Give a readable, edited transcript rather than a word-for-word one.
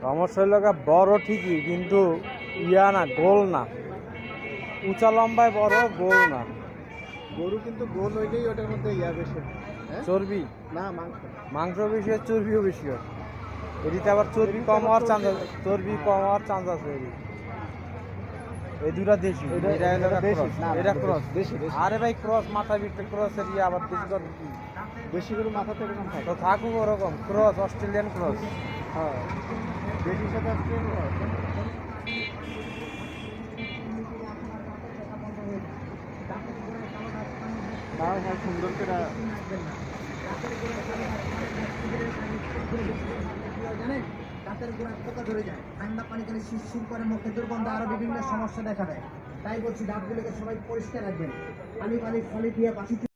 সমস্যা হইল বড় ঠিকই, কিন্তু ইয়া না, গোল না। উঁচা লম্বায় বড়, গোল না। গরু কিন্তু গোল হইলেই ওটার মধ্যে ইয়া বেশি। চর্বি না, মাংস। মাংস বেশি হয়, চর্বিও বেশি হয়। এদিকে আবার চর্বি এদিকে কম আবার হওয়ার চান্স চর্বি আছে, হয়। চর্বি কম হওয়ার চান্স আছে এই দুটা দেশি। এটা হলো দেশি। ক্রস, না, না, এটা ক্রস। দেশি, দেশি। আরে ভাই, ক্রস মাথা বিটে ক্রস এরিয়া আবার দেশি করবে কি? দেশি গরু মাথা থেকে কম থাকে। তো থাকুক ওরকম ক্রস, অস্ট্রেলিয়ান ক্রস। হ্যাঁ, দেশির সাথে অস্ট্রেলিয়ান ক্রস। তাও হয় সুন্দর করে। দাঁতের গোড়ায় পোকা ধরে যায়, ঠান্ডা পানি খেলে শিরশির করে, মুখে দুর্গন্ধ, আরো বিভিন্ন সমস্যা দেখা দেয়। তাই বলছি দাঁতগুলোকে সবাই পরিষ্কার রাখবেন। পানি পানি ফলে দিয়ে পাশি